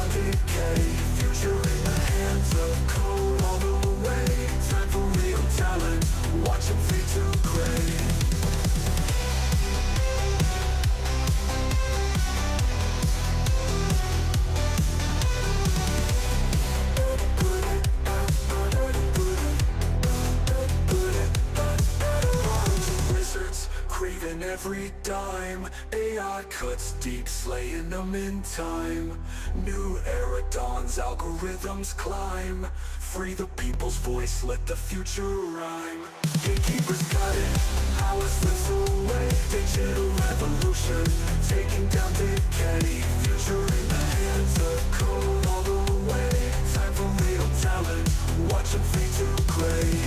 down decay. Future in the hands of code all the way. Time for real talent, watch them fade to gray. Craving every dime. AI cuts deep, slaying them in time. New era dawns, algorithms climb. Free the people's voice, let the future rhyme. Gatekeepers got it, power slips away. Digital revolution, taking down decay. Future in the hands of code all the way. Time for real talent, watch them fade to gray.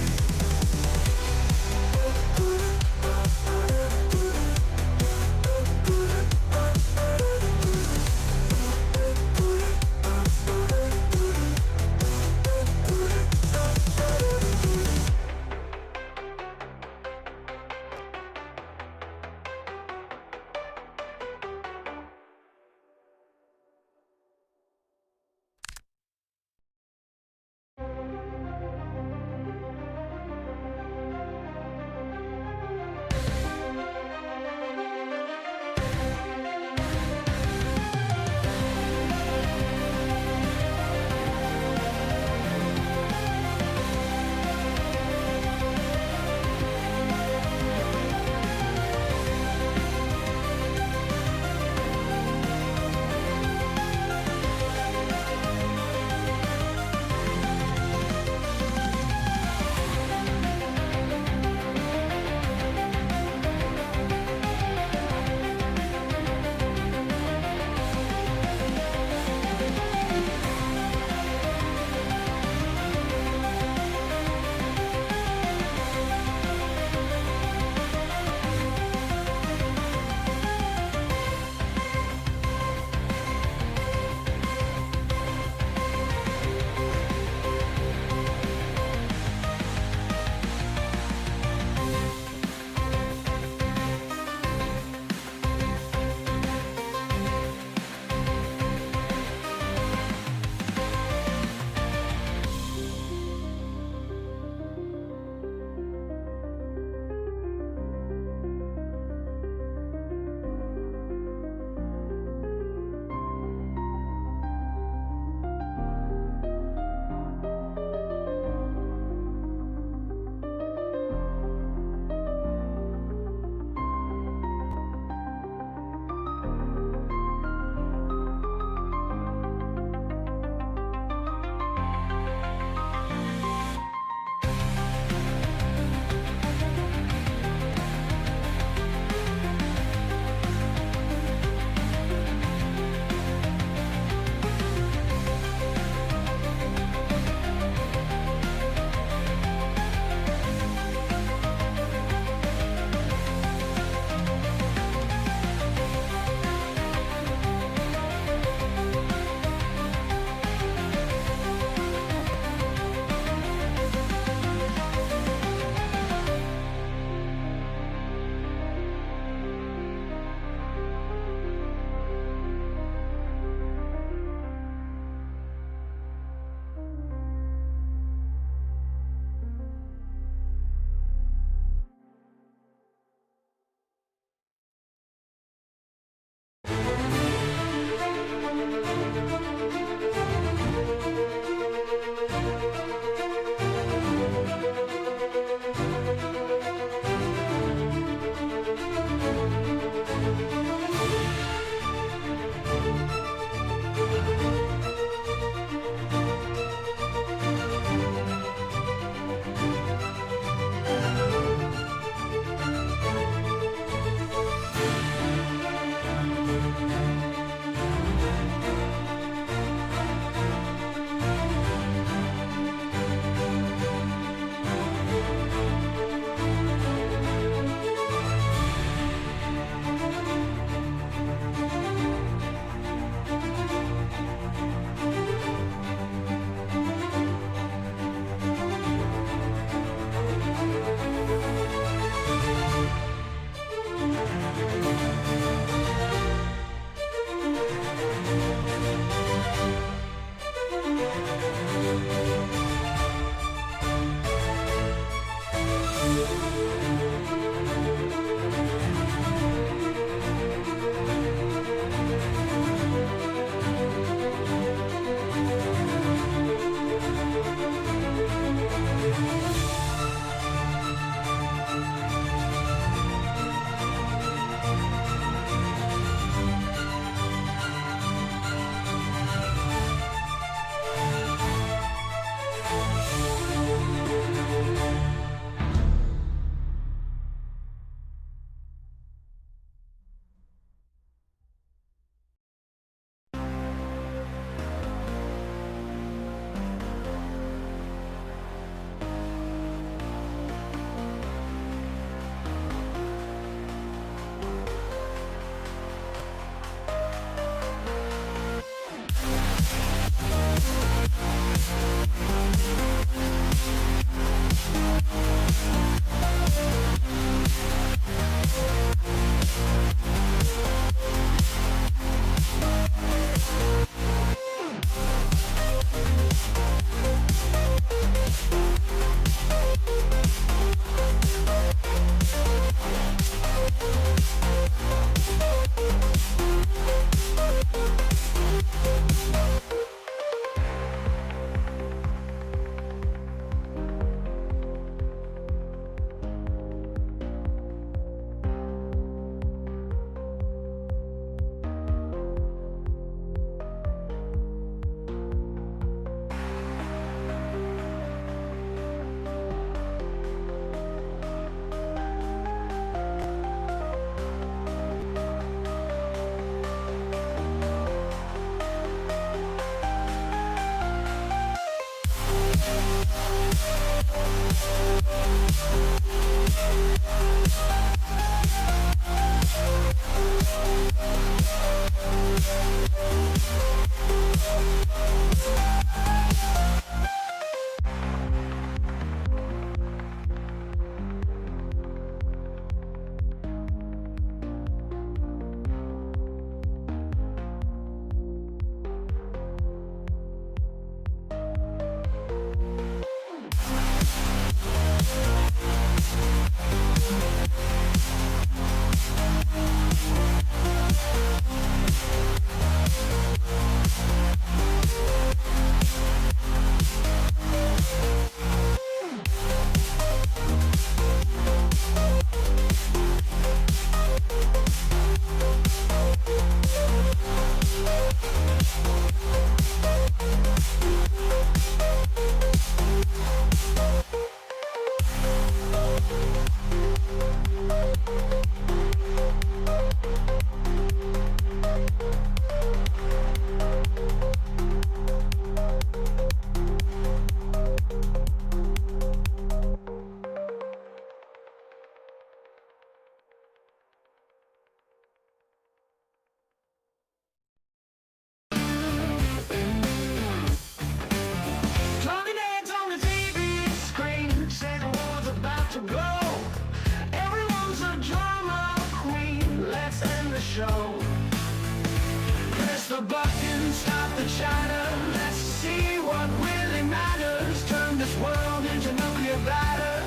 the button, stop the chatter. Let's see what really matters. Turn this world into nuclear batter.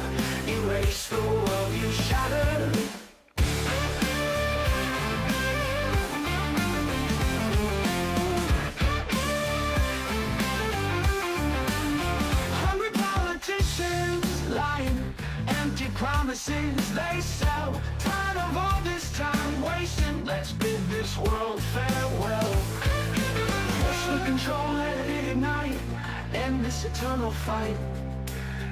Erase the world you shattered. Hungry politicians lying, empty promises they sell. Tired of all this time wasting. Let's bid this world farewell. Push the control, let it ignite. End this eternal fight.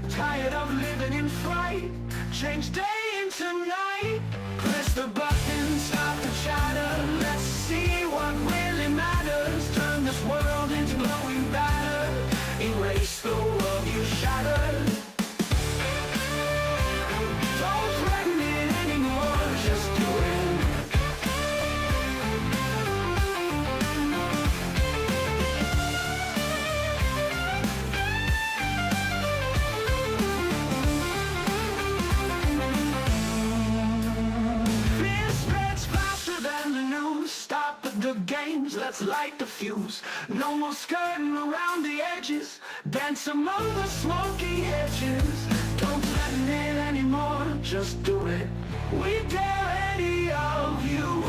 Tired of living in fright. Change day into night. Press the button, stop the chatter. Let's see what really matters. Turn this world into glowing batter. Erase the world you shattered. Don't threaten it anymore, just do it. Fear spreads faster than the news. Stop the games, let's light the fuse. No more skirting around the edges. Dance among the smoky hedges. Don't threaten it anymore, just do it. We dare any of you.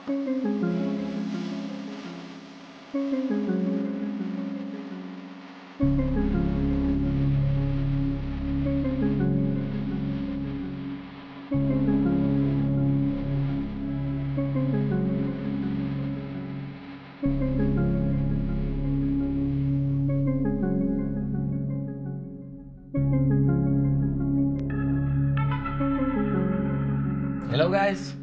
Hello guys.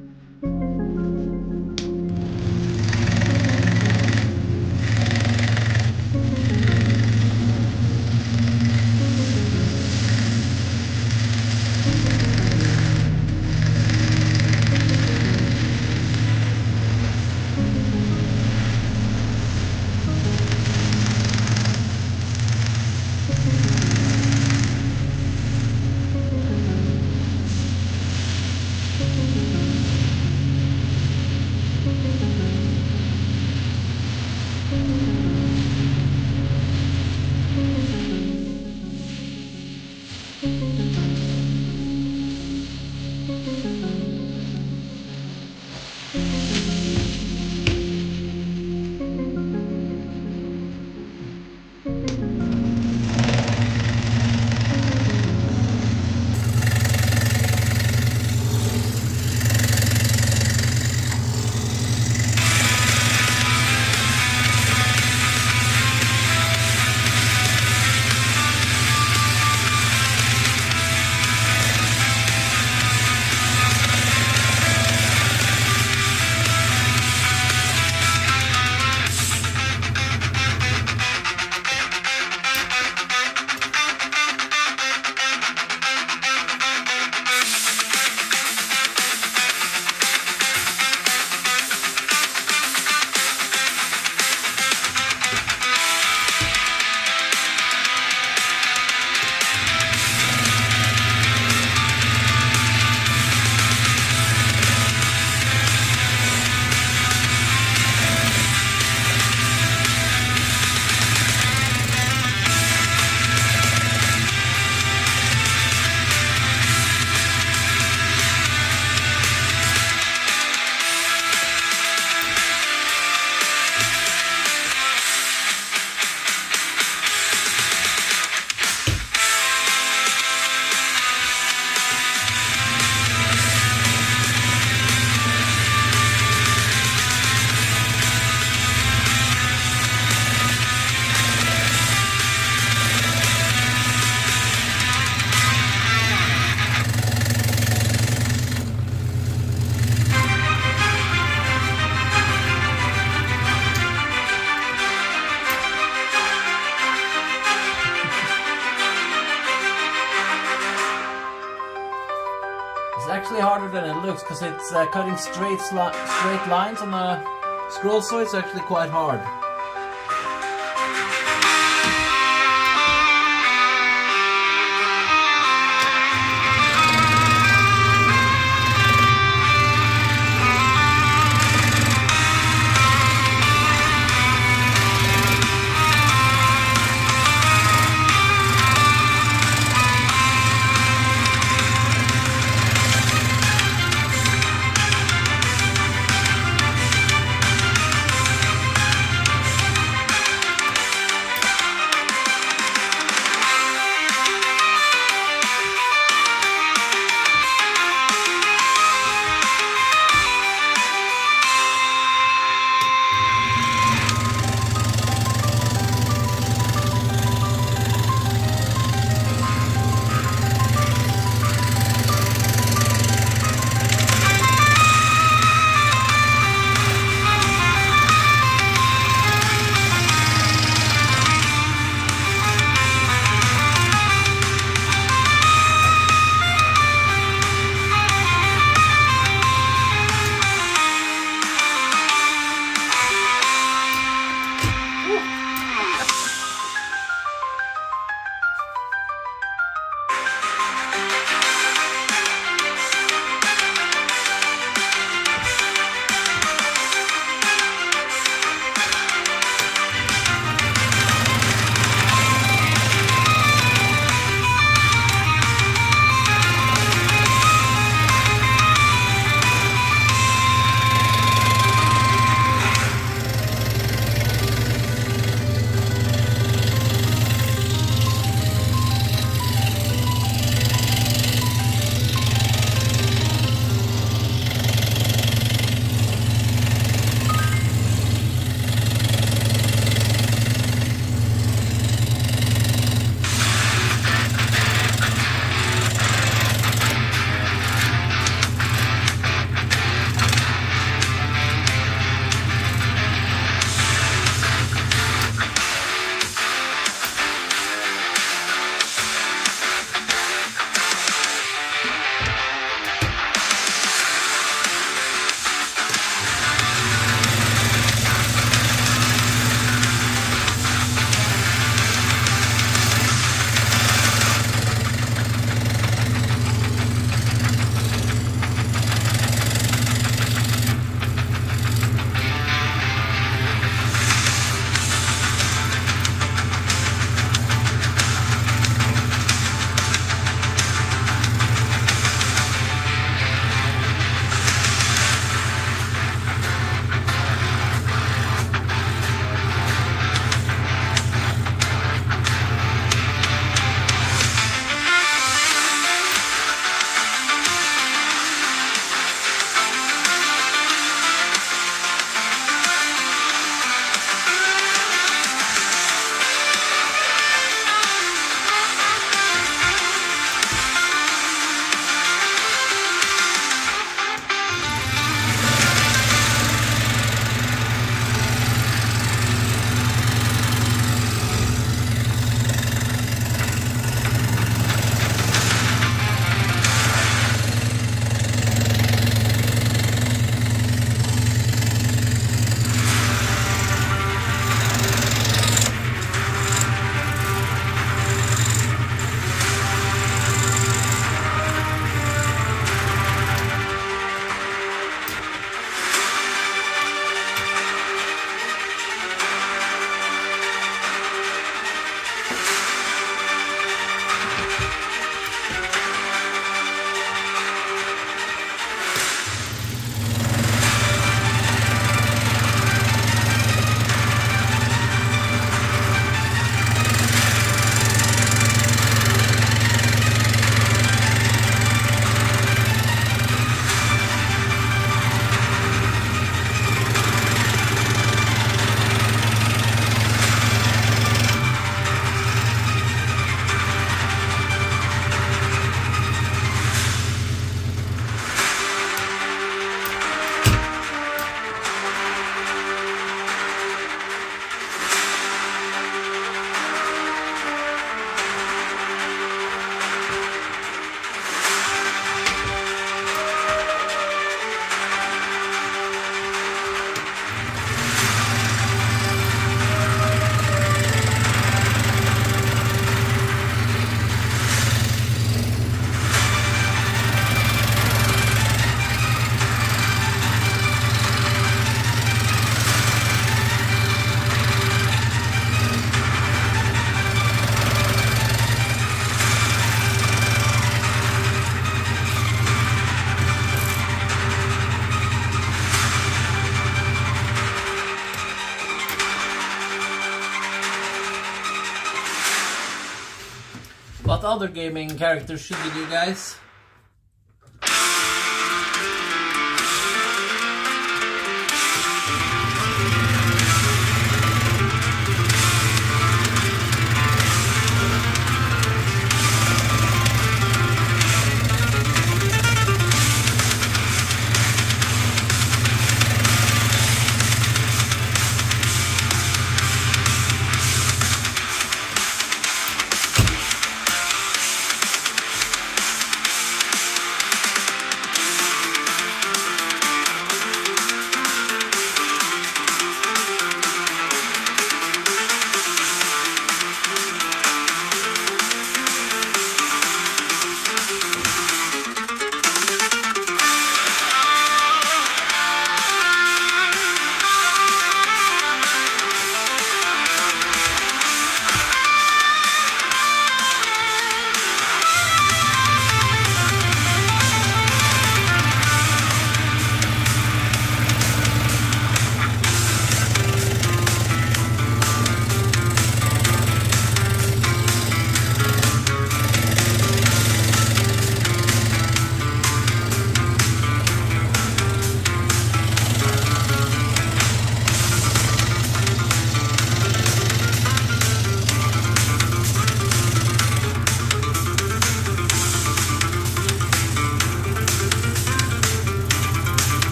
Actually harder than it looks because it's cutting straight lines on the scroll, so it's actually quite hard. what other gaming characters should we do, guys?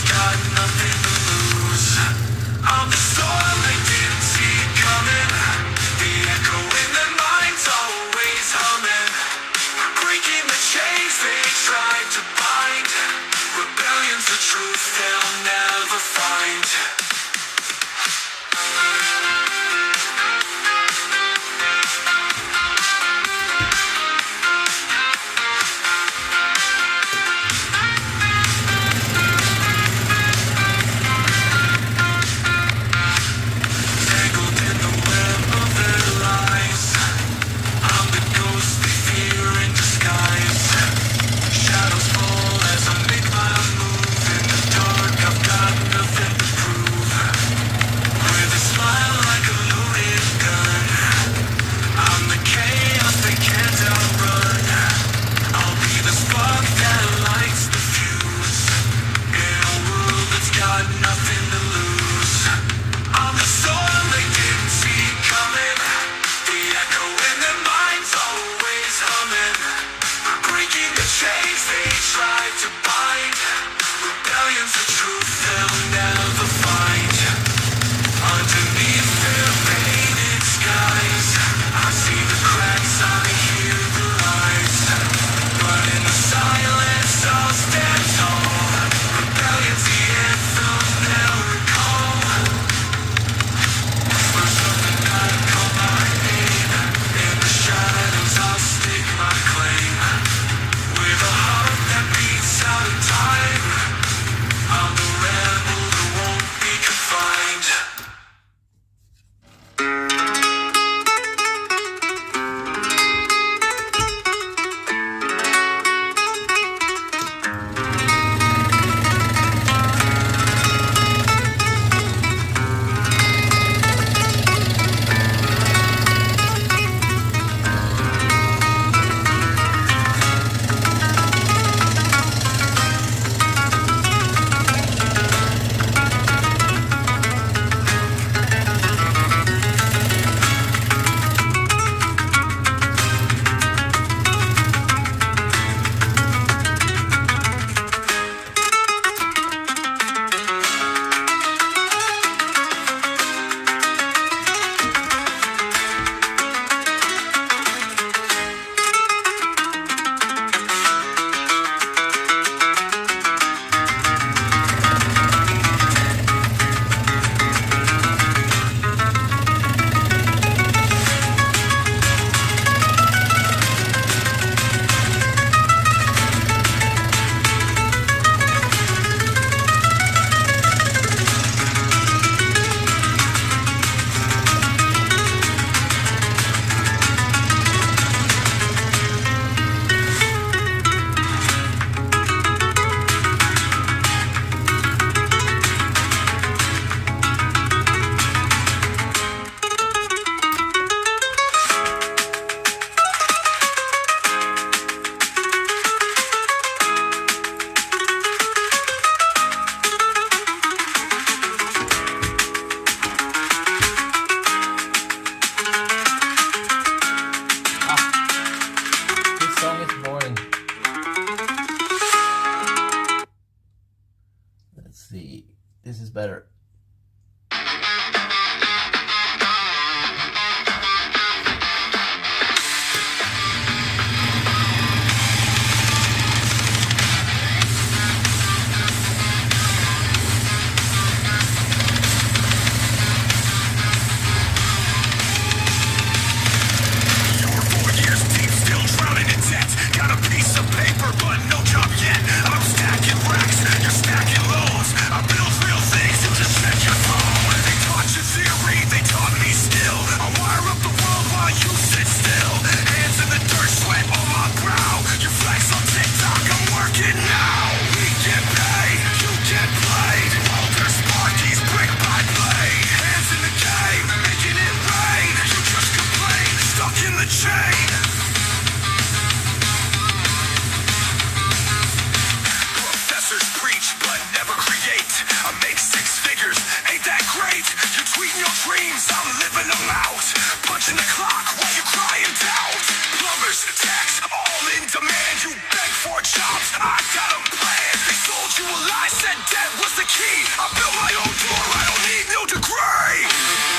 Got nothing to lose. I'm the storm they didn't see rhymes, I'm living them out. Punching the clock while you cry in doubt. Plumbers, techs, all in demand. You beg for jobs, I got them planned. They sold you a lie, said debt was the key. I built my own door, I don't need no degree.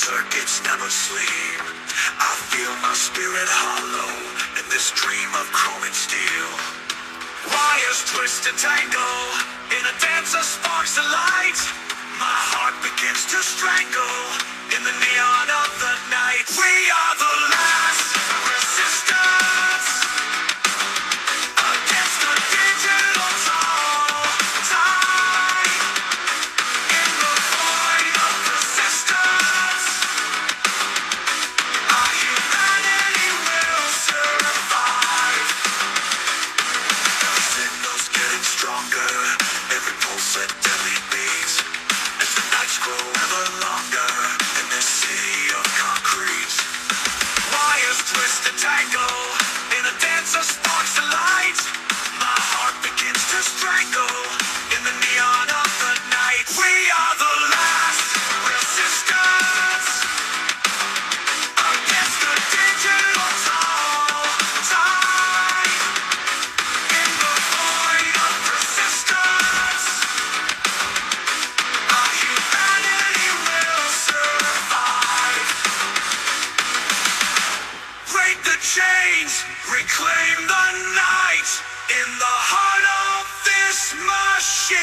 circuits never sleep. I feel my spirit hollow in this dream of chrome and steel. Wires twist and tangle in a dance of sparks of light. My heart begins to strangle in the neon of the night. We are the last. change, reclaim the night in the heart of this machine.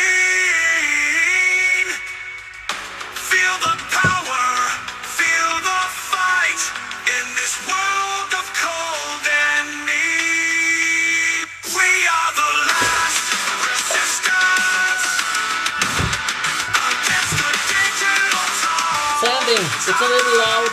Feel the power, feel the fight in this world of cold and need. We are the last resistance against the digital toll. Sounding, it's a little loud.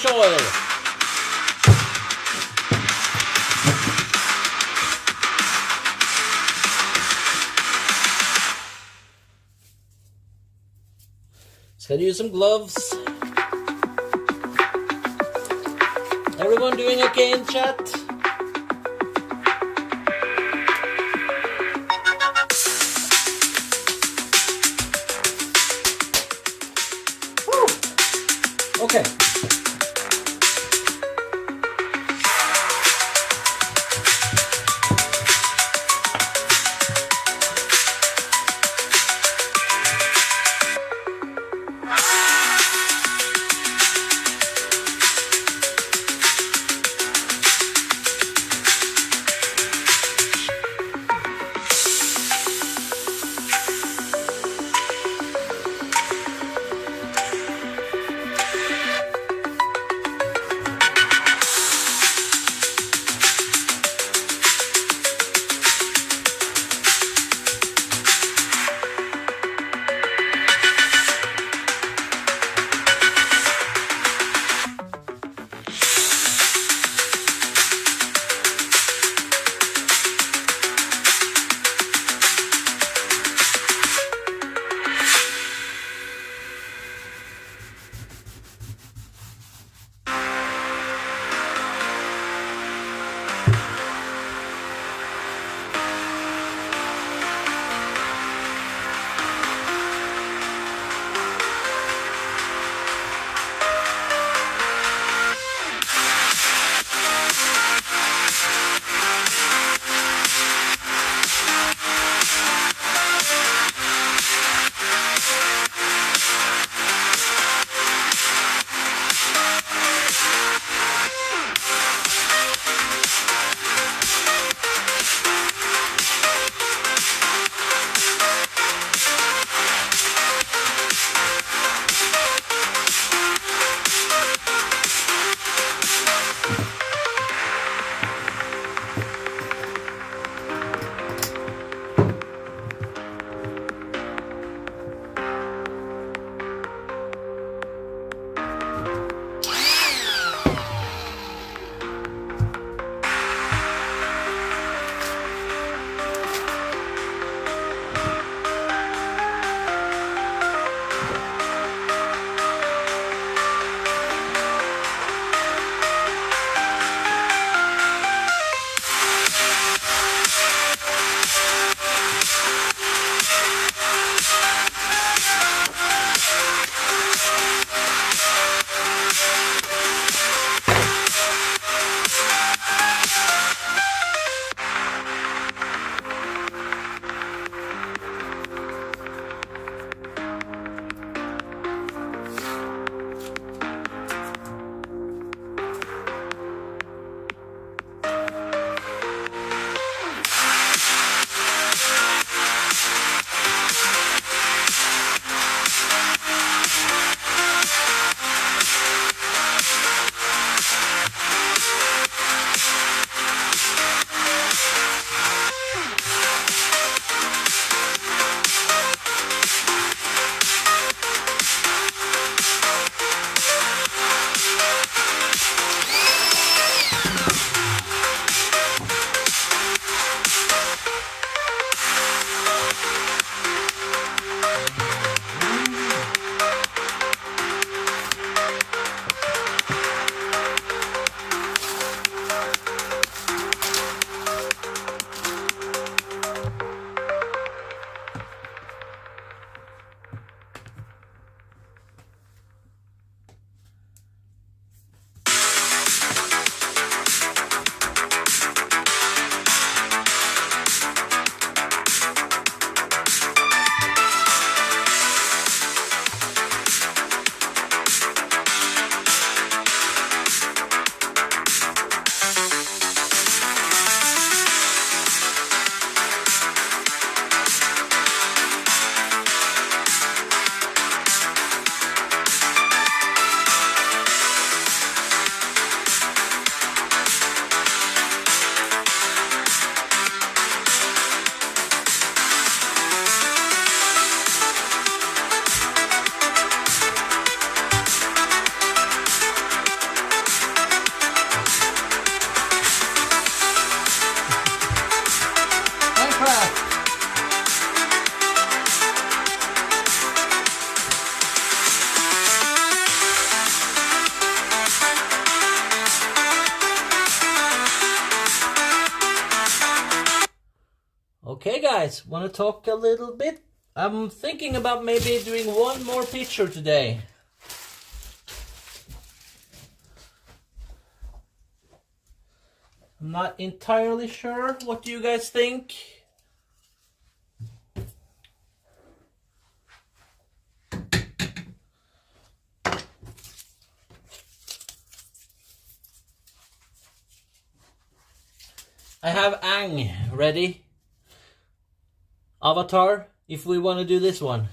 Oil. Just gotta use some gloves. Everyone doing okay in chat? Woo. Okay. Okay guys, want to talk a little bit? I'm thinking about maybe doing one more picture today. I'm not entirely sure. What do you guys think? I have Ang ready. Avatar, if we want to do this one.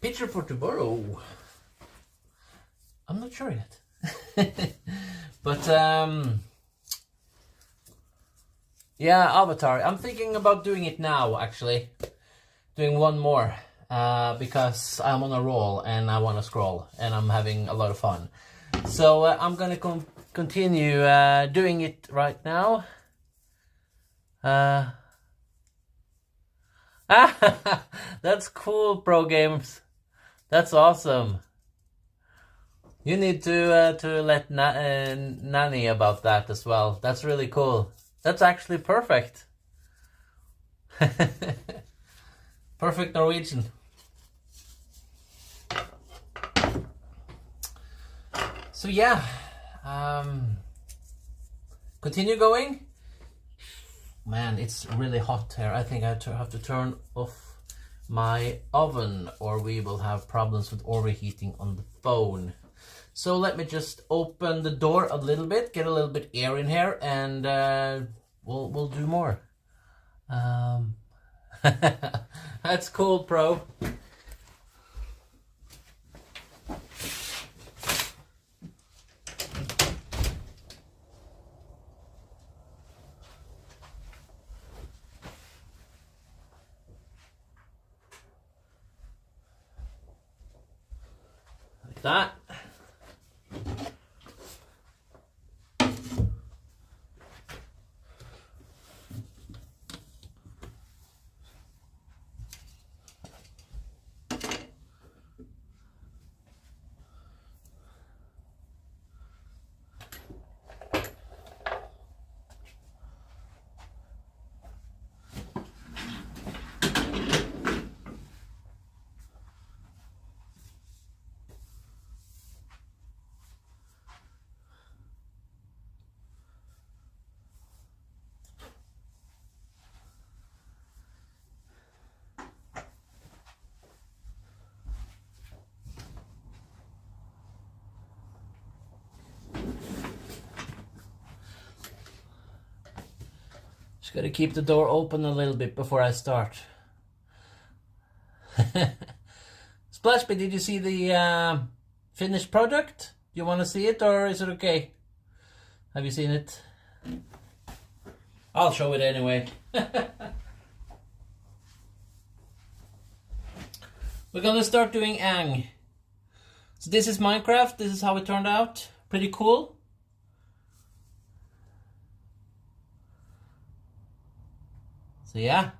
Picture for tomorrow. I'm not sure yet. But yeah, Avatar. I'm thinking about doing it now, actually. Doing one more. Because I'm on a roll and I want to scroll. And I'm having a lot of fun. So I'm going to continue doing it right now. That's cool, Pro Games. That's awesome. You need to let Nanny about that as well. That's really cool. That's actually perfect. Perfect Norwegian. So yeah, continue going. Man, it's really hot here. I think I have to turn off my oven or we will have problems with overheating on the phone. So let me just open the door a little bit, get a little bit air in here, and we'll do more. That's cool, Pro. Like that. Just gotta keep the door open a little bit before I start. Splashby, did you see the finished product? Do you want to see it or is it okay? Have you seen it? I'll show it anyway. We're gonna start doing Ang. So this is Minecraft, this is how it turned out. Pretty cool. So yeah.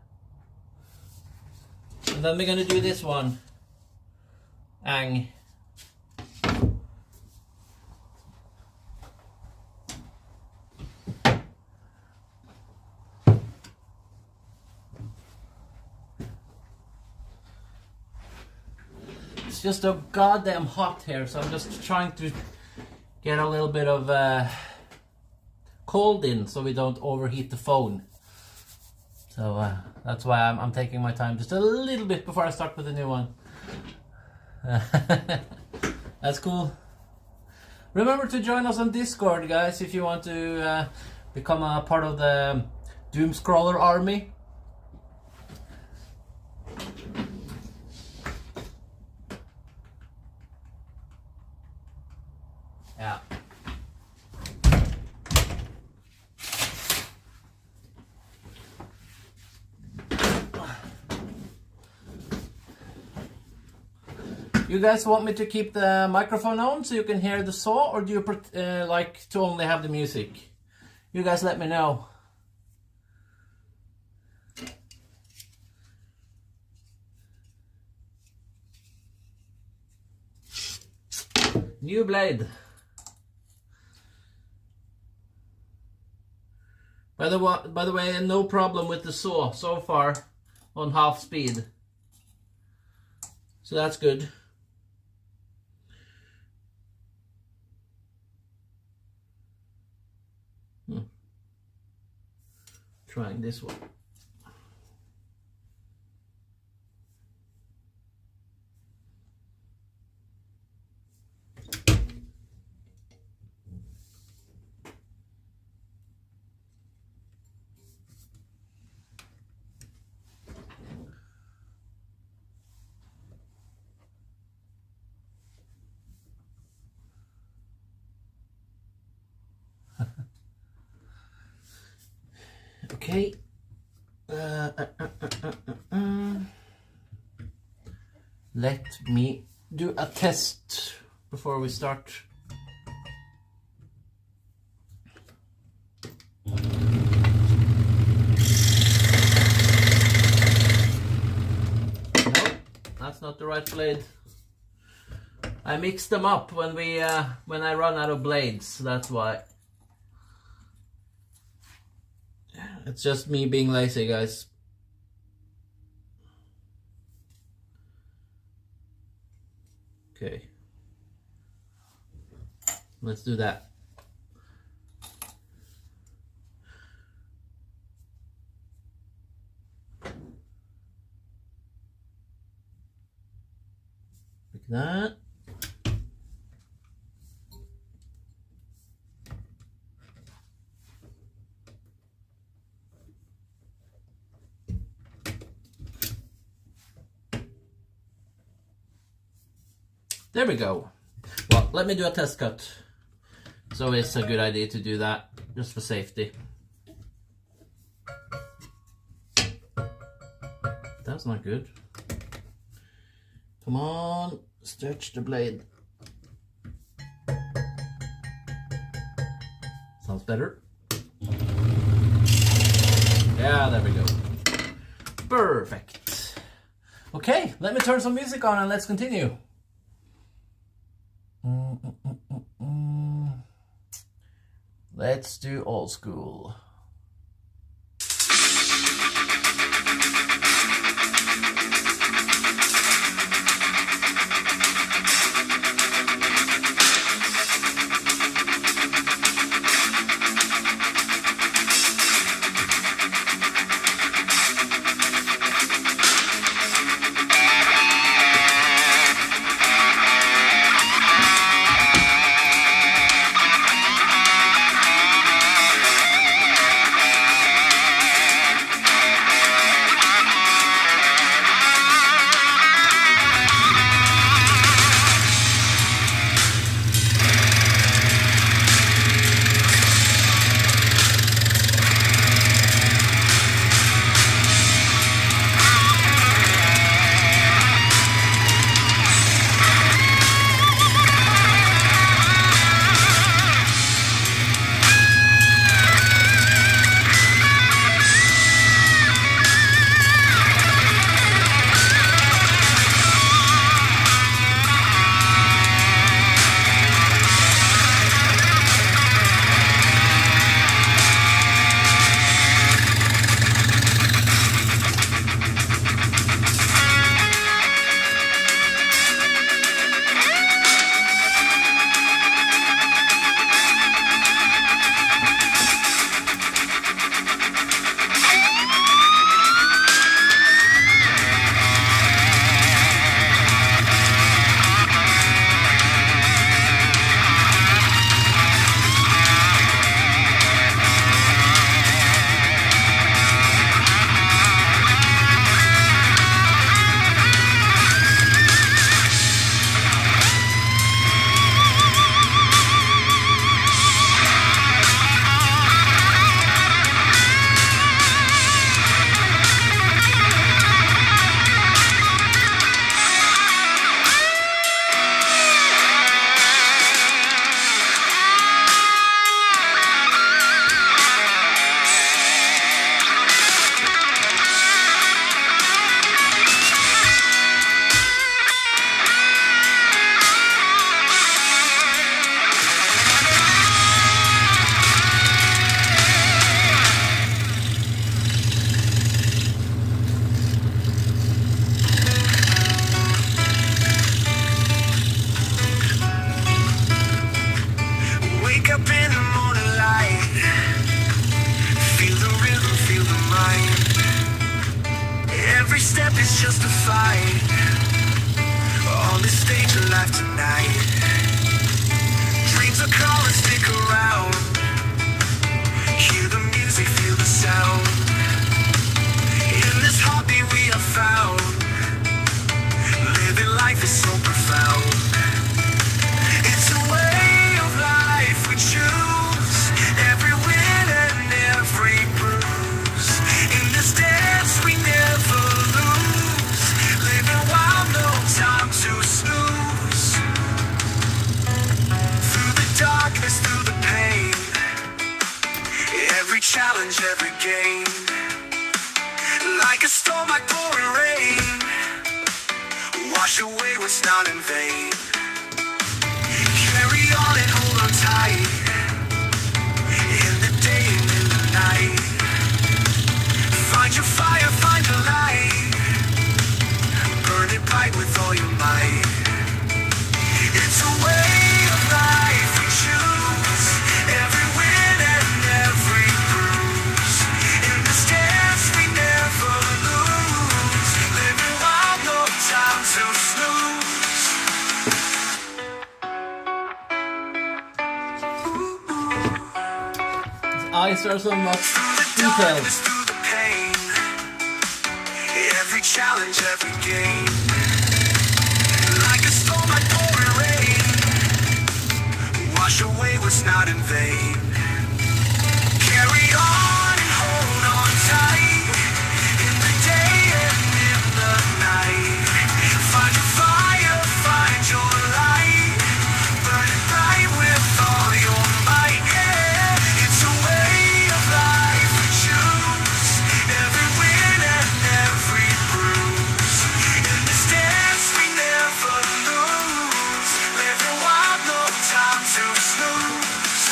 And then we're gonna do this one. Ang. It's just so goddamn hot here, so I'm just trying to get a little bit of cold in so we don't overheat the phone. So that's why I'm taking my time just a little bit before I start with the new one. That's cool. Remember to join us on Discord, guys, if you want to become a part of the Doom Scroller army. Yeah. You guys want me to keep the microphone on so you can hear the saw, or do you like to only have the music? You guys let me know. New blade. By the way, no problem with the saw so far on half speed. So that's good. Trying this one. Okay. Let me do a test before we start. No, that's not the right blade. I mixed them up when I run out of blades. That's why. It's just me being lazy, guys. Okay. Let's do that. Like that. There we go. Well, let me do a test cut. So it's a good idea to do that, just for safety. That's not good. Come on, stretch the blade. Sounds better. Yeah, there we go. Perfect. Okay, let me turn some music on and let's continue. Let's do old school. Wake up in the morning light. Feel the rhythm, feel the mind. Every step is just a fight. On this stage of life tonight. Dreams are calling, stick around. Hear the music, feel the sound. In this heartbeat we are found. Living life is so profound. It's a way of life we choose. Every win and every bruise. In this dance we never lose. Living wild, no time to snooze. Through the darkness, through the pain. Every challenge, every game. Like a storm, like pouring rain. Wash away what's not in vain. Carry on and hold on tight. In the day and in the night. Find your fire, find your light. Burn it bright with all your might. It's a way of life we choose. Every win and every bruise. In this dance we never lose. Living wild, no time to snooze. His eyes are so much Through the detailed. darkness, through the pain. Every challenge, every game. Like a storm, like pouring rain. Wash away what's not in vain. Carry on and hold on tight. In the day and in the night. Find your fire, find your light. Burn it bright with all your might. Yeah, it's a way of life we choose. Every win and every bruise. In this dance we never lose. Living wild, no time to snooze.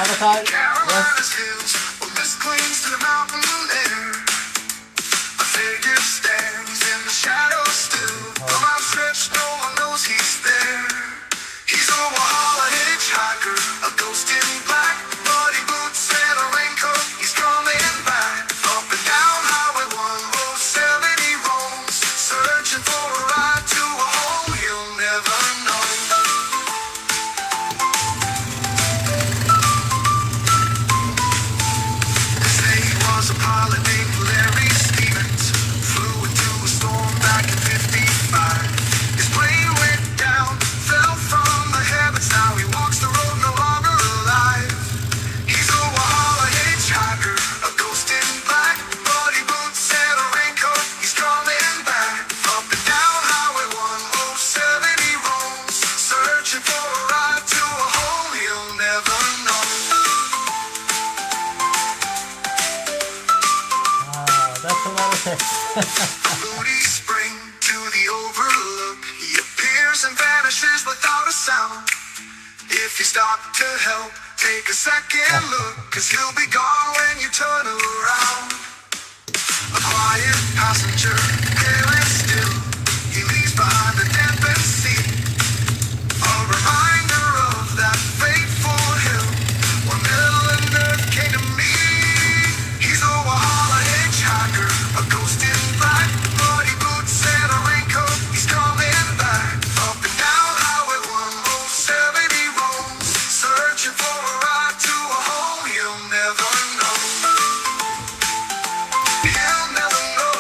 Avatar. Carolina's Yes. hills, well, this clings to the mountain air. A figure stands in the shadows still. From outstretched, no one knows he's there. He's a Walhalla hitchhiker, a ghost in black, muddy boots and a raincoat. He's coming back. Up and down Highway 107 he roams, searching for a ride to a home he'll never know. Say he was a pilot named Larry Stevens, flew into a storm back in 55. His plane went down, fell from the heavens, now he walks the road no longer alive. He's a Walhalla hitchhiker, a ghost in black, muddy boots and a raincoat. He's coming back. Up and down Highway 107 he roams, searching for a ride to a home he'll never know. That's a lot of text. Moody spring to the overlook. He appears and vanishes without a sound. If you stop to help, take a second look, cause he'll be gone when you turn around. A quiet passenger, pale and still, he leaves behind the dampened sea. A reminder of that fateful hill where Middle and Earth came to meet. He's a Walhalla hitchhiker, a ghost in black, muddy boots and a raincoat. He's coming back. Up and down Highway 107 he roams, searching for a ride to a home he'll never know. He'll never know.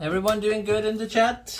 Everyone doing good in the chat?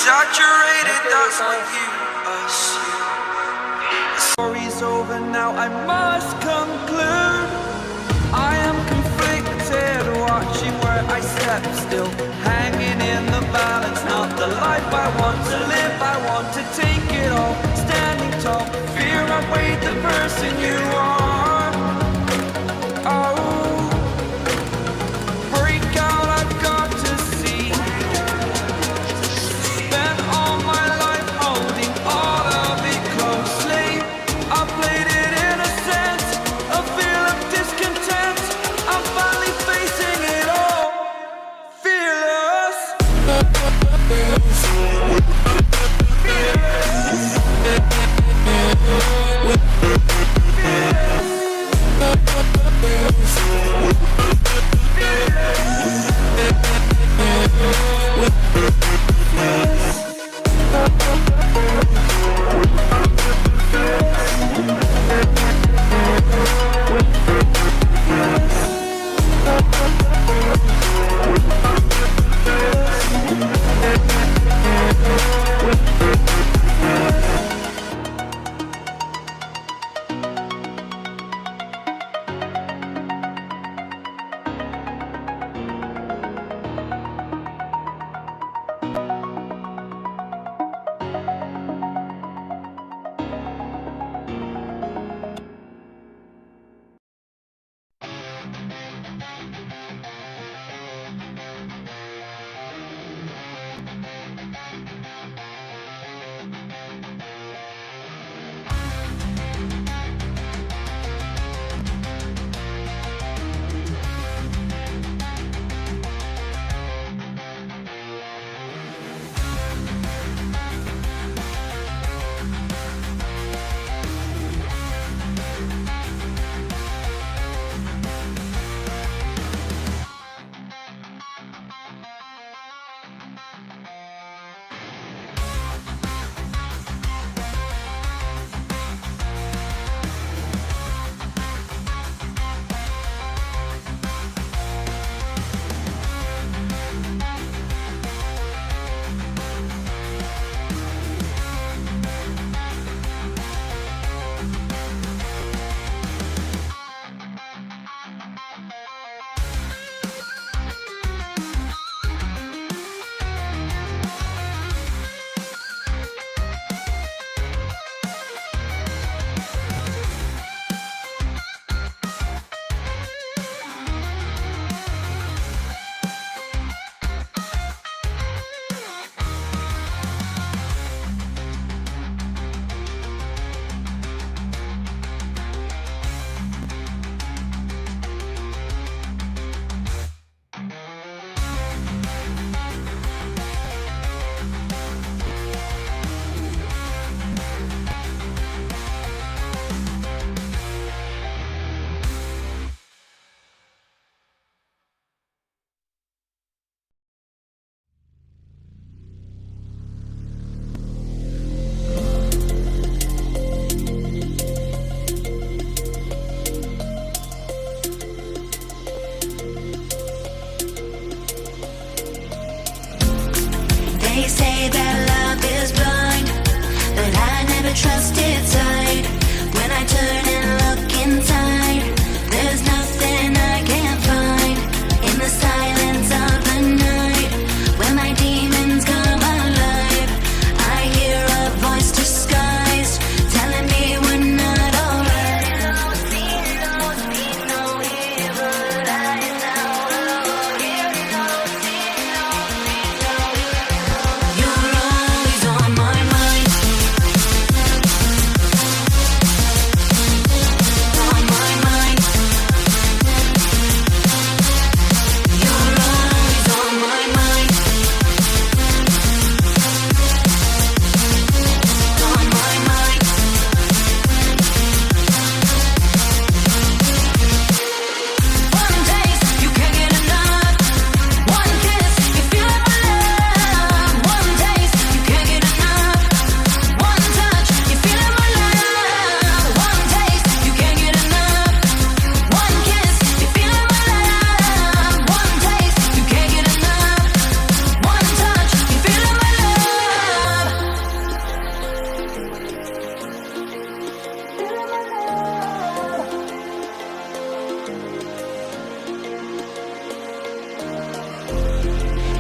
Exaggerated, that's what you assume. The story's over now, I must conclude. I am conflicted, watching where I step still, hanging in the balance, not the life I want to live. I want to take it all, standing tall, fear I weighed the person you are. Oh, break out, I've got to see. Spent all my life holding all of it closely. I played it innocent, a feel of discontent. I'm finally facing it all, fearless. Fearless.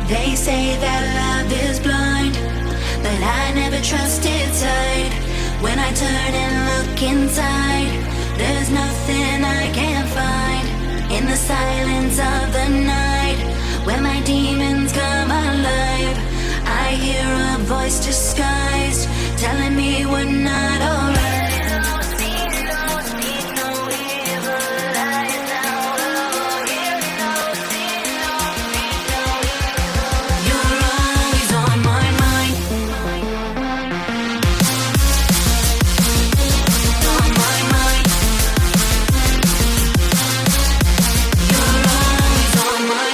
They say that love is blind, but I never trusted sight. When I turn and look inside, there's nothing I can find. In the silence of the night, when my demons come alive, I hear a voice disguised, telling me we're not alright. On my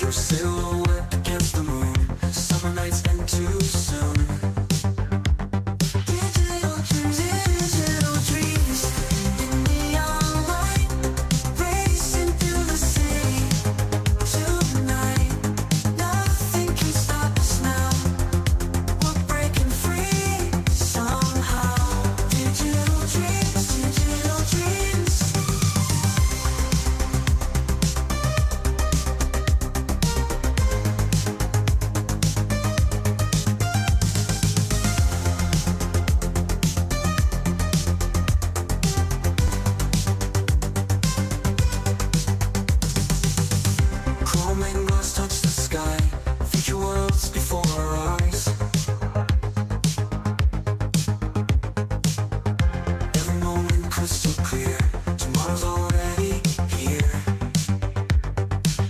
Your silhouette against the moon. Summer nights end too soon. Digital dreams in neon light, racing through the city tonight. Nothing can stop us now. We're breaking free somehow. Digital dreams, digital dreams. Chroming glass touch the sky. Future worlds before our eyes. Every moment crystal clear. Tomorrow's already here.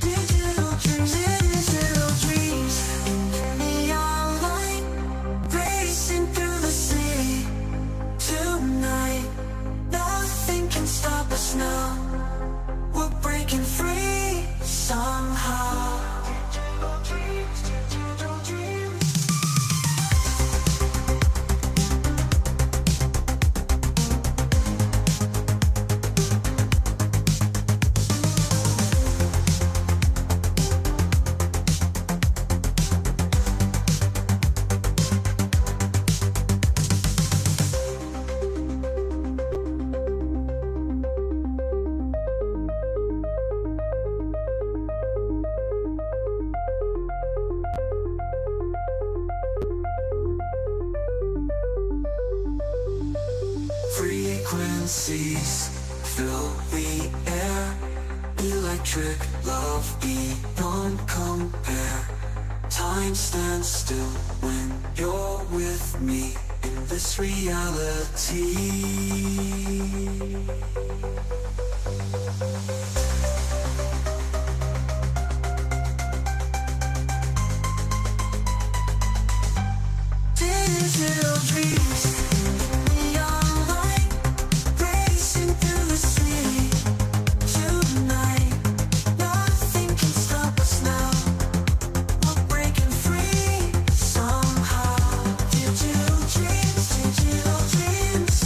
Digital dreams in the neon light, racing through the city tonight. Nothing can stop us now. We're breaking free somehow. Digital dreams, digital dreams. Frequencies fill the air. Electric love beyond compare. Time stands still when you're with me in this reality. Digital dreams in the neon light, racing through the city tonight. Nothing can stop us now. We're breaking free somehow. Digital dreams, digital dreams.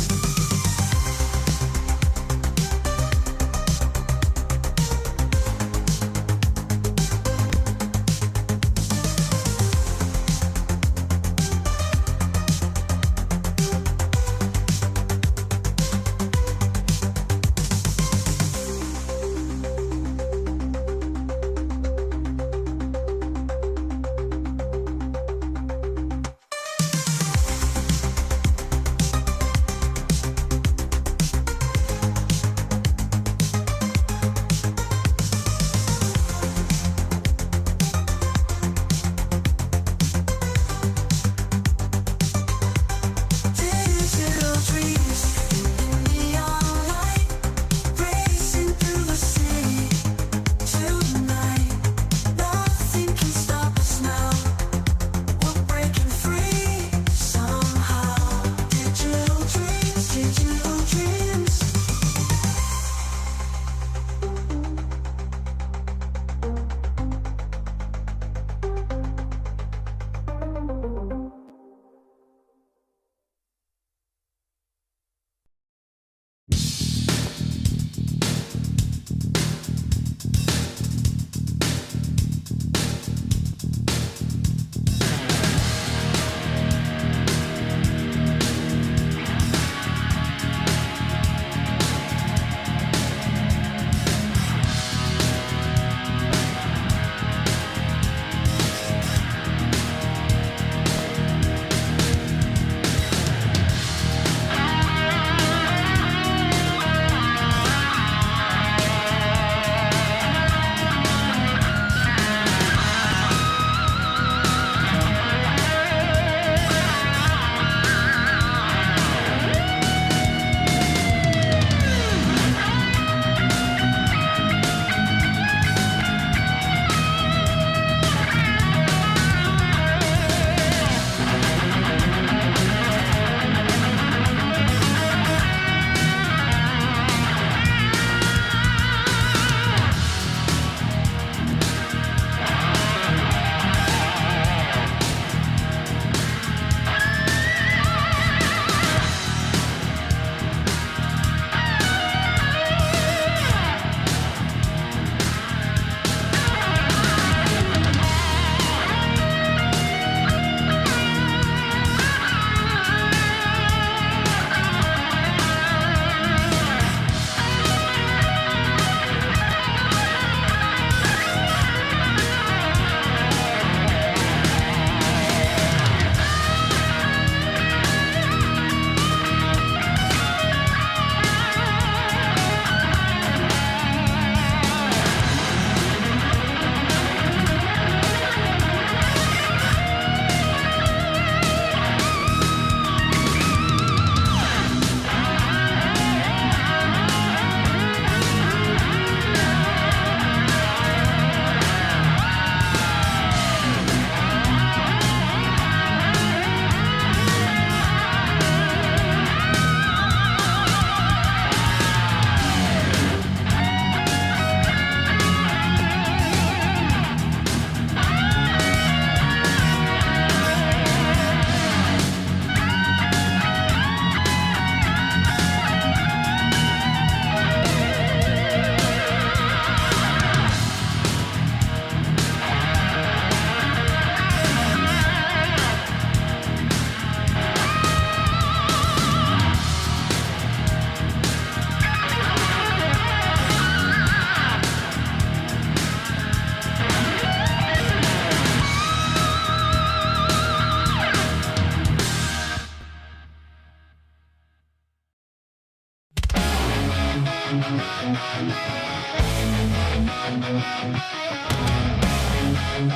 In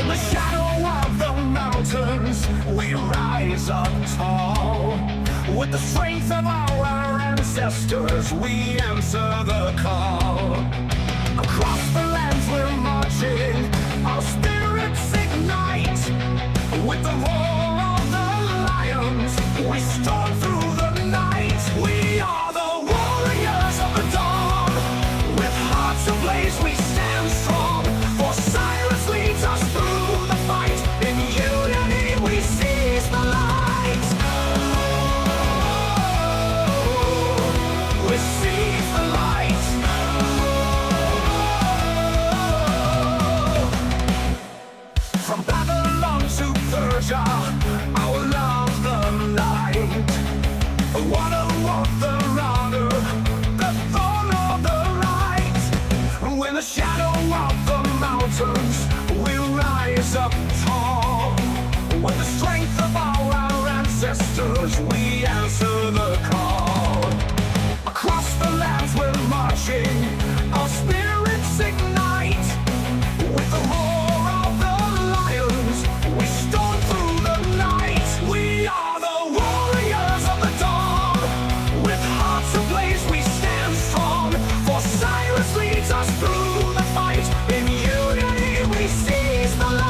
the shadow of the mountains, we rise up tall. With the strength of our ancestors, we answer the call. Across the lands we're marching, our spirits ignite. With the roar of the lions, we storm through the night. We are the warriors of the dawn. With hearts ablaze, we stand strong. For silence leads us through the fight. In unity, we seize the light. We seize the light. From Babylon to Persia, our love the night. Wanna walk the honor, the thorn of the right. When the shadow of the mountains, we rise up tall. With the strength of our ancestors, we answer the call. Across the lands we're marching, our spirits ignite. With the roar of the lions, we storm through the night. We are the warriors of the dawn. With hearts ablaze, we stand strong. For silence leads us through the fight. In unity, we seize the light.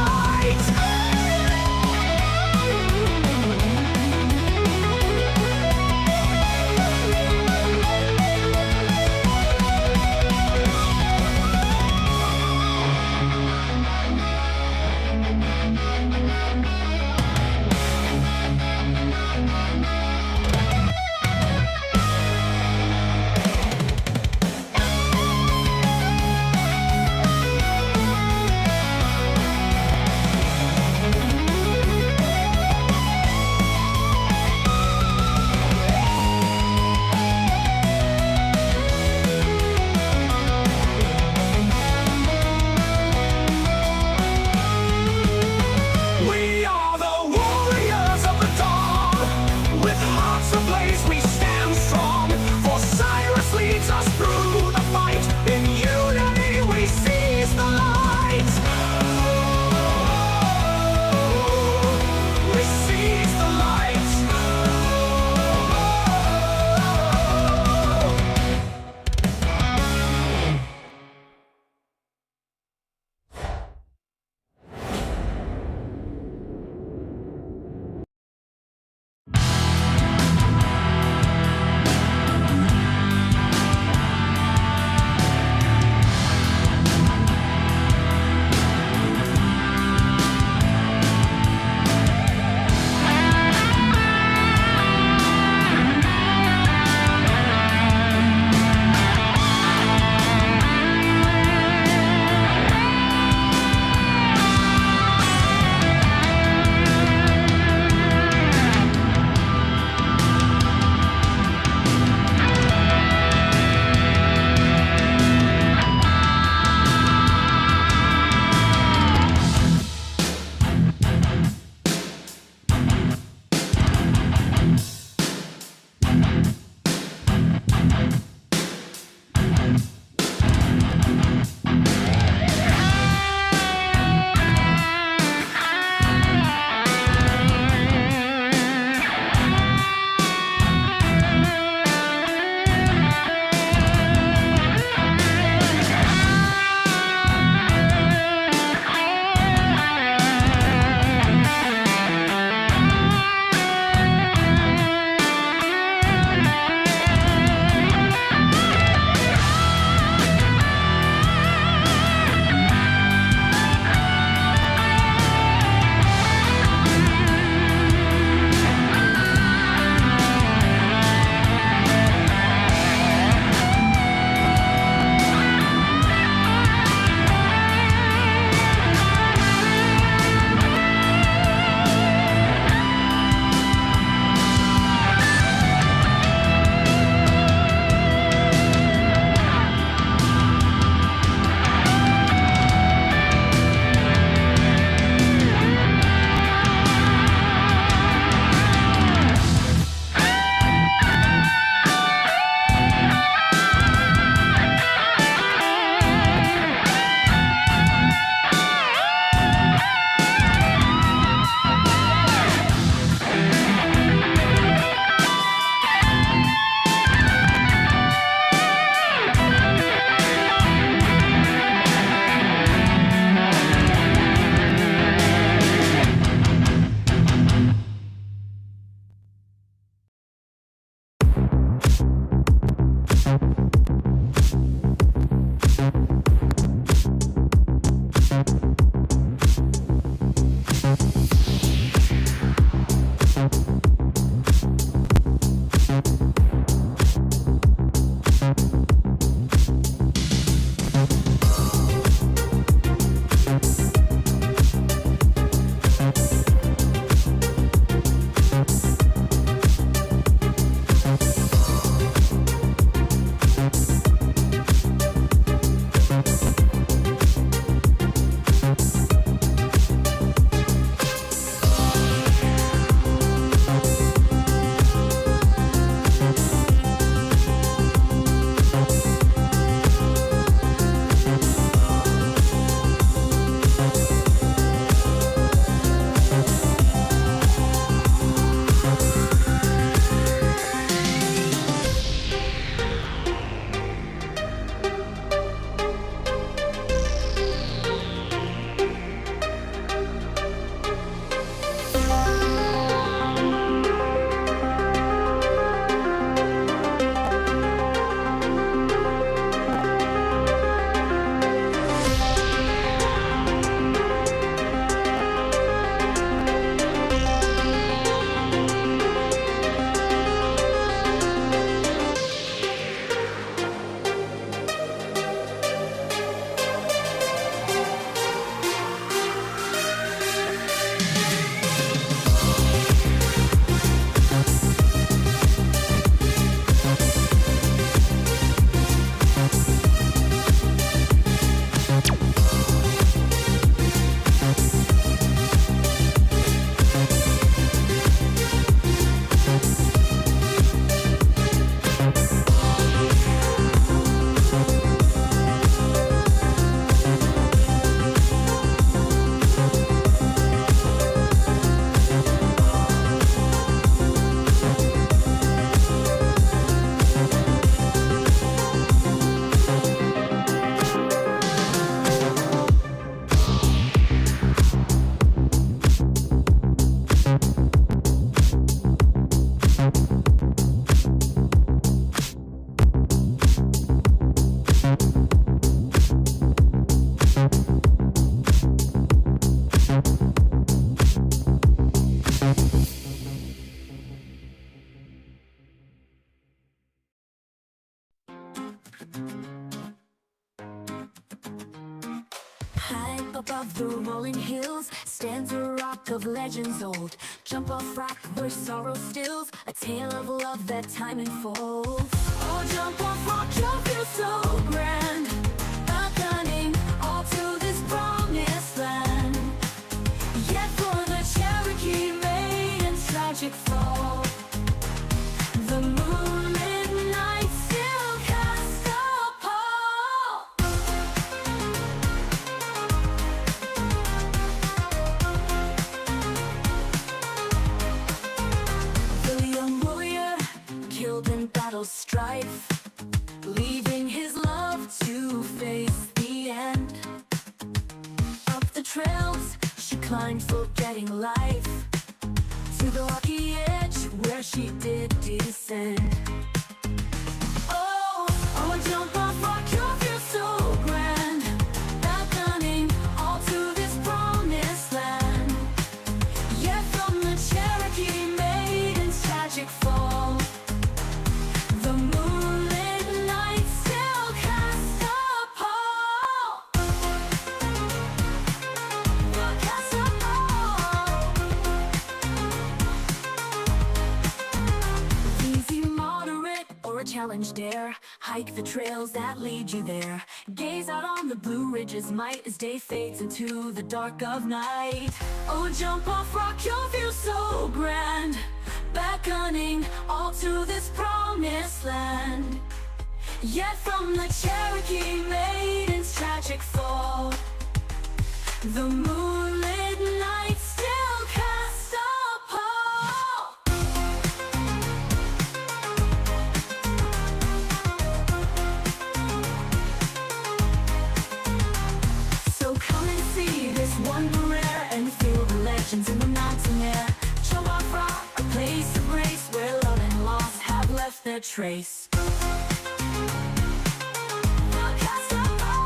High above the rolling hills stands a rock of legends old. Jump off rock where sorrow stills, a tale of love that time unfolds. Oh, jump off rock, you feel so grand, beckoning all to this promised land. Yet for the Cherokee maiden's tragic fall, the moonlit night still casts a pall. The young warrior killed in battle strife, leaving his love to face the end. Up the trails she climbed, forgetting life, to the rocky edge where she did descend. Oh, oh, jump off rock, you feel so grand, beckoning all to this promised land. Yet from the Cherokee maiden's tragic fall, the moonlit night still casts a pall. Will cast a pall. Easy, moderate, or a challenge dare, hike the trails that lead you there. Gaze out on the Blue Ridge's might as day fades into the dark of night. Oh, jump off rock, you'll feel so grand, beckoning all to this promised land. Yet from the Cherokee maiden's tragic fall, the moonlit night still casts a pall. So come and see this wonder rare, and feel the legends in the mountain air. Jump off rock, a place of grace where love and loss have left their trace. We'll cast a pall.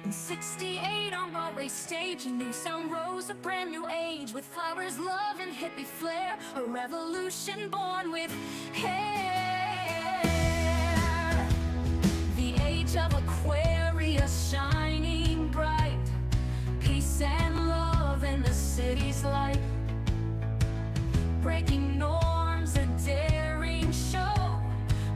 In 68 on Broadway stage, a new sound rose, a brand new age, with flowers, love, and hippie flair. A revolution born with hair. The age of Aquarius shining bright. Peace and love in the city's light. Breaking norms, a daring show.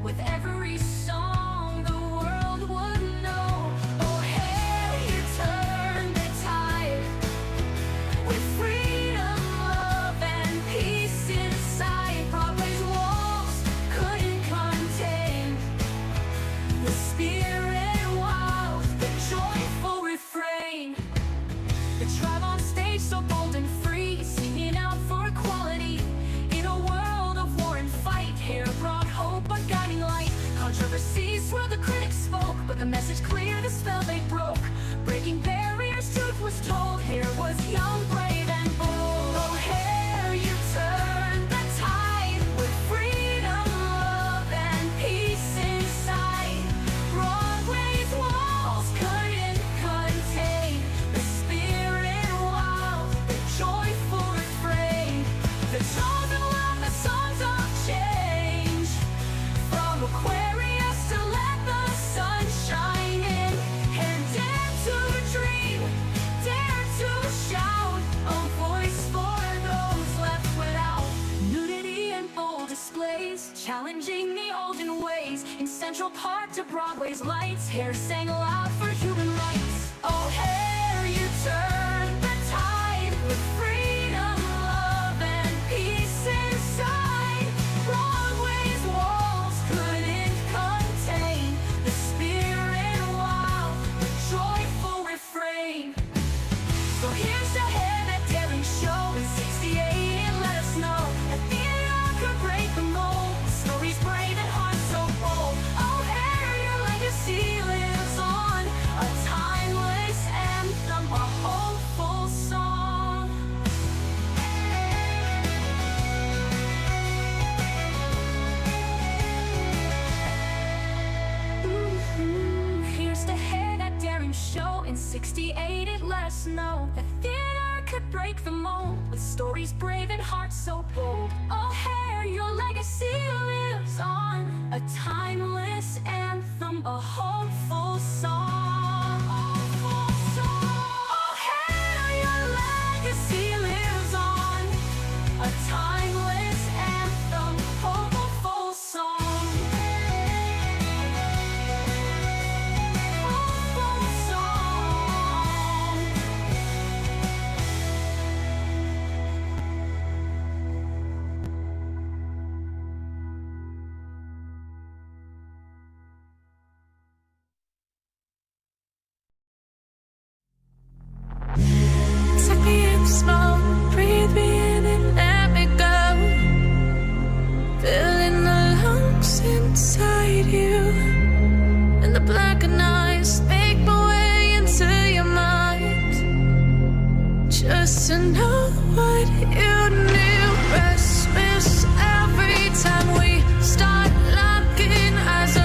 With every song the world would know. Oh, hey, you turn the tide. With freedom, love, and peace inside. Broadway's walls couldn't contain the spirit wild, the joyful refrain. The tribe on stage so bold and free, singing out for equality. In a world of war and fight, hair brought hope, a guiding light. Controversies where the critics spoke, but the message clear, the spell they broke. Breaking barriers, truth was told. Hair was young, brave, and bold. Oh, hair, you turned the tide. With freedom, love, and peace inside. Broadway's walls couldn't contain the spirit wild, the joyful refrain. The chosen one, the songs of change. From Aquarius to let the sun shine in. And dare to dream, dare to shout. A voice for those left without. Nudity and bold displays, challenging the olden ways. In Central Park to Broadway's lights, hair sang loud for human rights. Oh, hair, you turned the tide. With freedom, love, and peace inside. Broadway's walls couldn't contain the spirit wild, the joyful refrain. So here's to hair, that daring show. In 68 it let us know that theater could break the mold. Stories brave and hearts so bold. Oh, hair, your legacy lives on. A timeless anthem, a hopeful song. Here's to hair, that daring show. In 68 it let us know that theater could break the mold. With stories brave and hearts so bold. Oh, hair, your legacy lives on. A timeless anthem, a hopeful song. Hopeful song. Oh, hair, your legacy lives on. A timeless anthem, hopeful song. Hopeful song. Suck me in small, breathe me in and let me go. Filling the lungs inside you. And the blackened eyes make my way into your mind. Just to know what you knew. Restless every time we start locking eyes.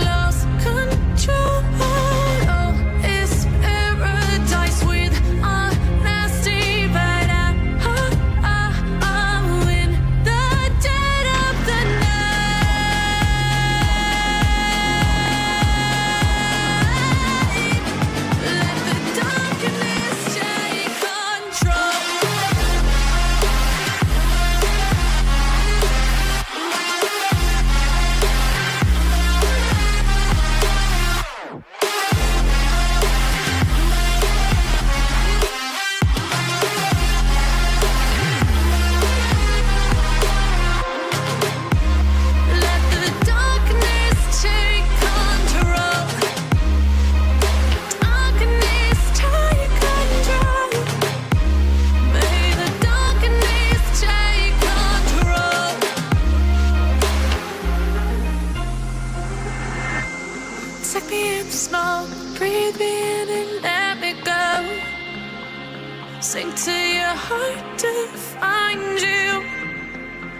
Lost control. Oh, it's paradise with honesty, but I'm in the dead of the night. Let the darkness take control. Let the darkness take control. Darkness take control. May the darkness take control. Suck me in small, breathe me in and let me go. Sink to your heart to find you.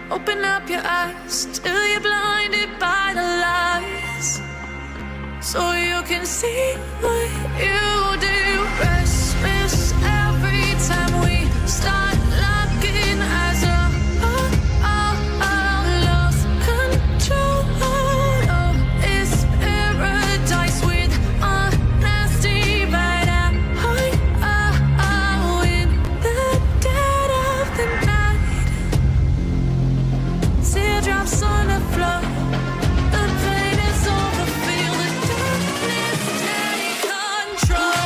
Open up your eyes till you're blinded by the lies. so you can see what you do. Restless every time we start locking as a lost control. Oh, it's paradise with honesty, but in the dead of the night, teardrops on the floor. The pain is over, feel the darkness take control.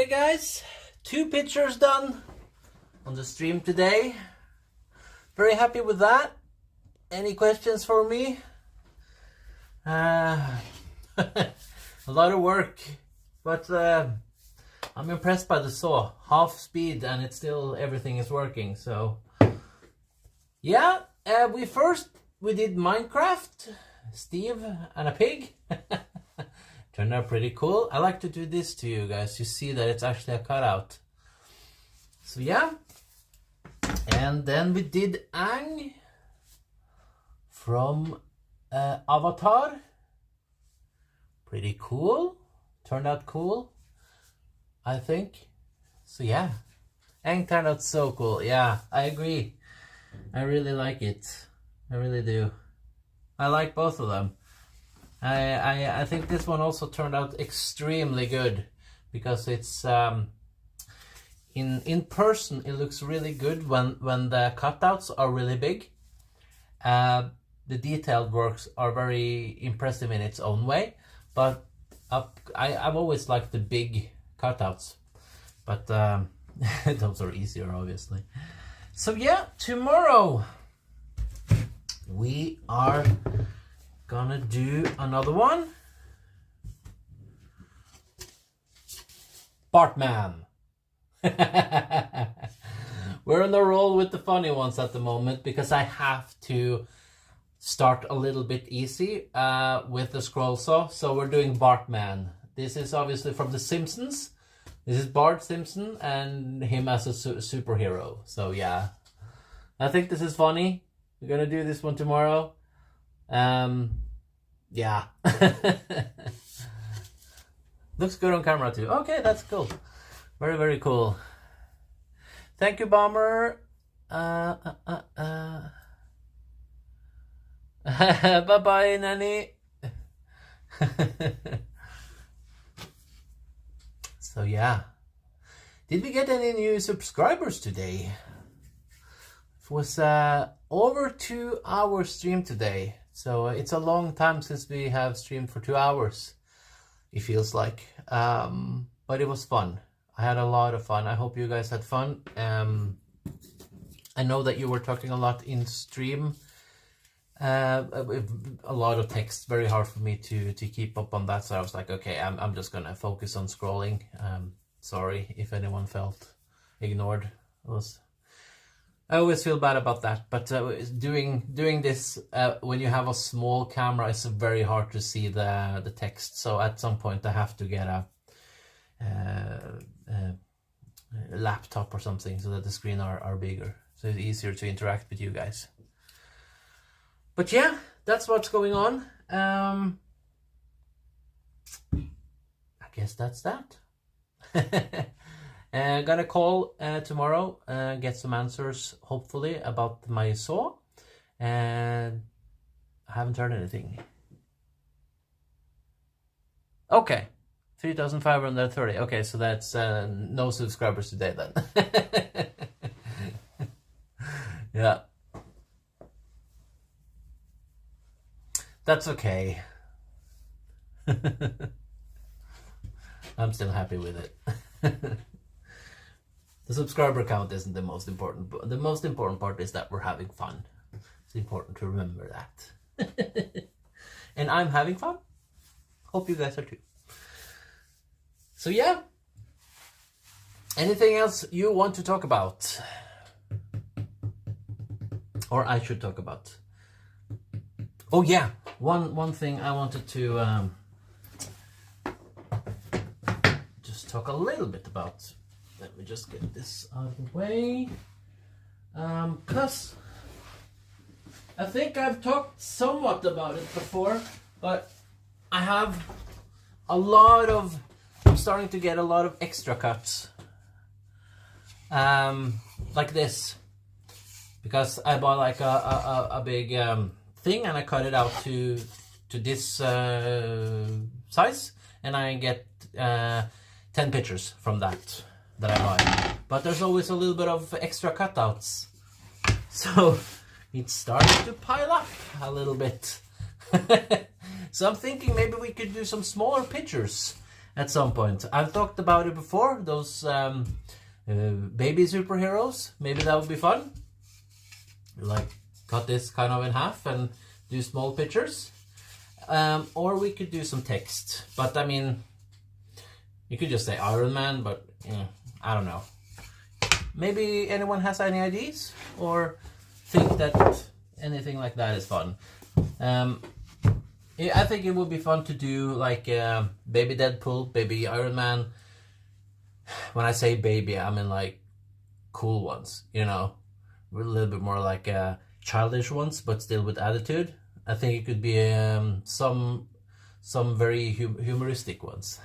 Okay guys, 2 pictures done on the stream today. Very happy with that. Any questions for me? A lot of work, but I'm impressed by the saw. Half speed and it's still everything is working. So yeah, we did Minecraft, Steve and a pig. Turned out pretty cool. I like to do this to you guys. You see that it's actually a cutout. So yeah. And then we did Ang from Avatar. Pretty cool. Turned out cool, I think. So yeah. Ang turned out so cool. Yeah, I agree. I really like it. I really do. I like both of them. I think this one also turned out extremely good because it's in person it looks really good when the cutouts are really big. The detailed works are very impressive in its own way, but I've always liked the big cutouts, but those are easier obviously. So yeah, tomorrow we are gonna do another one. Bartman. We're on the roll with the funny ones at the moment because I have to start a little bit easy with the scroll saw. So we're doing Bartman. This is obviously from The Simpsons. This is Bart Simpson and him as a superhero. So yeah, I think this is funny. We're gonna do this one tomorrow. Yeah. Looks good on camera too. Okay, that's cool. Very, very cool. Thank you, Bomber. Bye-bye, Nanny. So yeah. Did we get any new subscribers today? It was over 2 hour stream today. So it's a long time since we have streamed for 2 hours, it feels like. But it was fun. I had a lot of fun. I hope you guys had fun. I know that you were talking a lot in stream. A lot of text, very hard for me to keep up on that. So I was like, okay, I'm just gonna focus on scrolling. Sorry if anyone felt ignored. I always feel bad about that, but doing this when you have a small camera, it's very hard to see the text. So at some point I have to get a laptop or something so that the screen are bigger, so it's easier to interact with you guys. But yeah, that's what's going on. I guess that's that. Gonna call tomorrow, get some answers, hopefully, about my saw. And I haven't heard anything. Okay, 3,530. Okay, so that's no subscribers today then. Yeah. That's okay. I'm still happy with it. The subscriber count isn't the most important. The most important part is that we're having fun. It's important to remember that. And I'm having fun. Hope you guys are too. So yeah. Anything else you want to talk about? Or I should talk about? Oh yeah, one thing I wanted to just talk a little bit about. Let me just get this out of the way. Because I think I've talked somewhat about it before, but I have I'm starting to get a lot of extra cuts. Like this. Because I bought like a big thing and I cut it out to this size, and I get 10 pictures from that I buy. But there's always a little bit of extra cutouts, so it's starting to pile up a little bit. So I'm thinking maybe we could do some smaller pictures at some point. I've talked about it before, those baby superheroes. Maybe that would be fun. Like cut this kind of in half and do small pictures. Or we could do some text. But I mean, you could just say Iron Man, but I don't know. Maybe anyone has any ideas or think that anything like that is fun. I think it would be fun to do like baby Deadpool, baby Iron Man. When I say baby, I mean like cool ones, you know, a little bit more like childish ones, but still with attitude. I think it could be some very humoristic ones.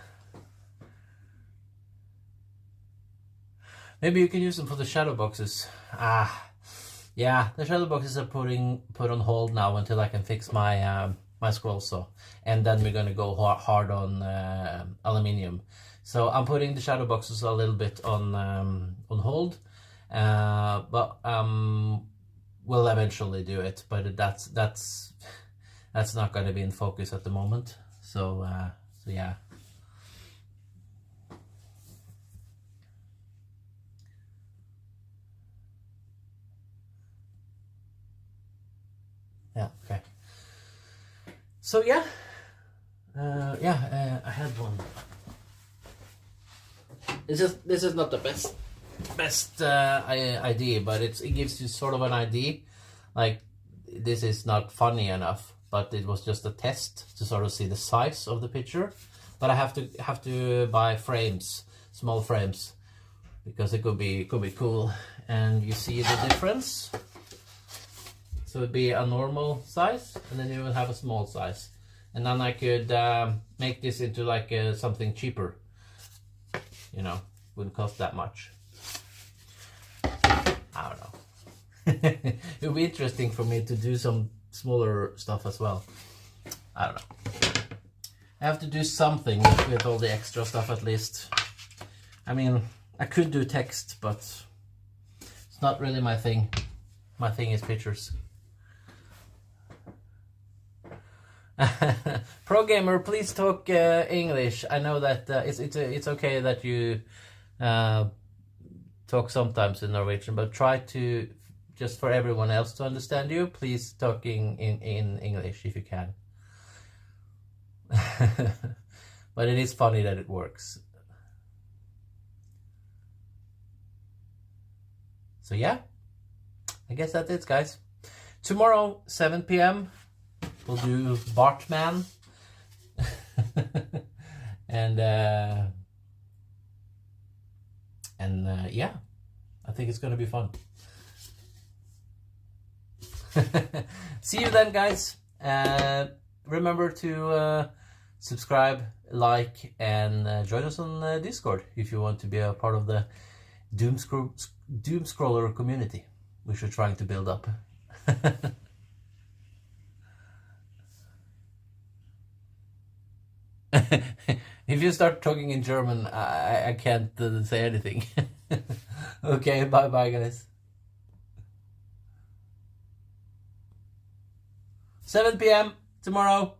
Maybe you can use them for the shadow boxes. Yeah, the shadow boxes are put on hold now until I can fix my my scroll saw, and then we're gonna go hard on aluminium. So I'm putting the shadow boxes a little bit on hold, but we'll eventually do it. But that's not gonna be in focus at the moment. So yeah. Yeah, okay. So yeah, I had one. This is not the best idea, but it gives you sort of an idea. Like, this is not funny enough, but it was just a test to sort of see the size of the picture. But I have to buy frames, small frames, because it could be cool. And you see the difference. So it'd be a normal size, and then you will have a small size. And then I could make this into like something cheaper. You know, wouldn't cost that much. I don't know. It would be interesting for me to do some smaller stuff as well. I don't know. I have to do something with all the extra stuff at least. I mean, I could do text, but it's not really my thing. My thing is pictures. Pro gamer, please talk English. I know that it's okay that you talk sometimes in Norwegian, but try to, just for everyone else to understand you, please talk in English if you can. But it is funny that it works. So yeah, I guess that's it, guys. Tomorrow, 7 p.m. we'll do Bartman. and yeah, I think it's gonna be fun. See you then, guys. Remember to subscribe, like, and join us on Discord if you want to be a part of the Doom Scroller community, which we're trying to build up. If you start talking in German, I can't say anything. Okay, bye guys. 7 p.m. tomorrow.